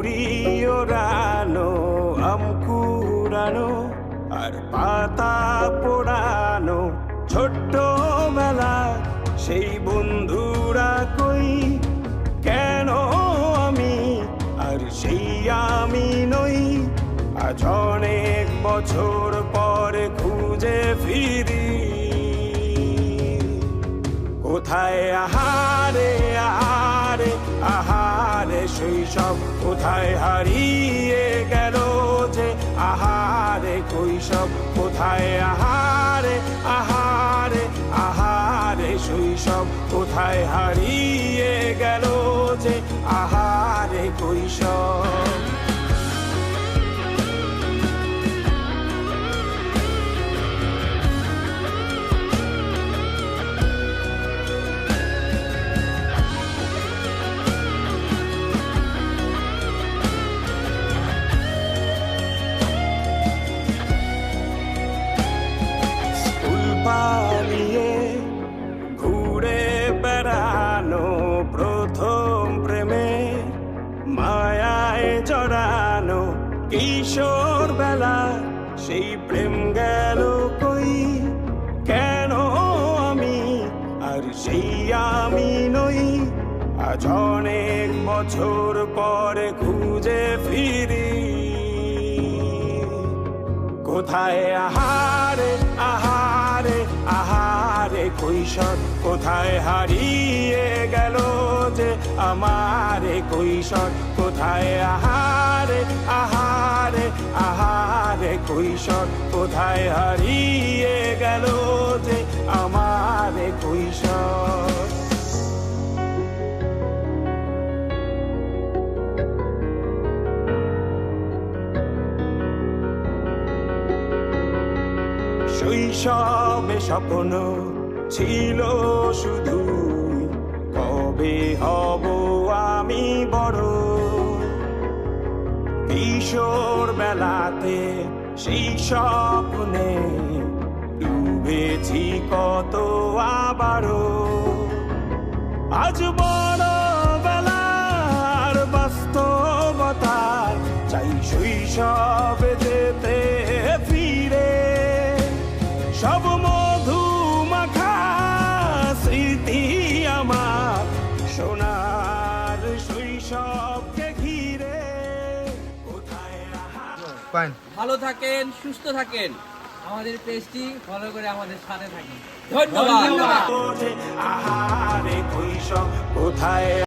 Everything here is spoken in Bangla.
ঘুড়ি ওড়ানো, আম কুড়ানো আর পাতা পোড়ানো, ছোট্টবেলা সেই বন্ধুরা কই, কেন আমি আর সেই আমি নই। আজ অনেক বছর পরে খুঁজে ফিরি, কোথায় আহারে আহারে আহারে শৈশব, কোথায় হারিয়ে গেল যে আহারে কৈশব, কোথায় আহারে আহারে আহারে শৈশব, কোথায় হারিয়ে গেল যে আহারে কৈশব। পালিয়ে ঘুরে বেড়ানো, প্রথম প্রেমে মায়ায় জড়ানো, কিশোর বেলা সেই প্রেম গেল কই, কেন আমি আর সেই আমি নই। আজ অনেক বছর পরে খুঁজে ফিরি, কোথায় আহারে আহারে আহারে কৈশোর, কোথায় হারিয়ে গেল যে আমারে কৈশোর, কোথায় আহারে আহারে আহারে কৈশোর, কোথায় হারিয়ে গেল যে আমারে কৈশোর। শৈশবে স্বপ্ন ছিল শুধু, কবে হব আমি বড়। কিশোর বেলাতে সেই স্বপ্নে ডুবেছি কত আবারও, আজ বড় বেলার বাস্তবতা চাই শৈশবে যেতে ফিরে। সব মধু মাখা স্মৃতি আমার সোনার শৈশবকে ঘিরে, কোথায় ভালো থাকেন, সুস্থ থাকেন, আমাদের পেজটি ফলো করে আমাদের সাথে থাকেন। ধন্যবাদ। আহারে কৈশোর, কোথায়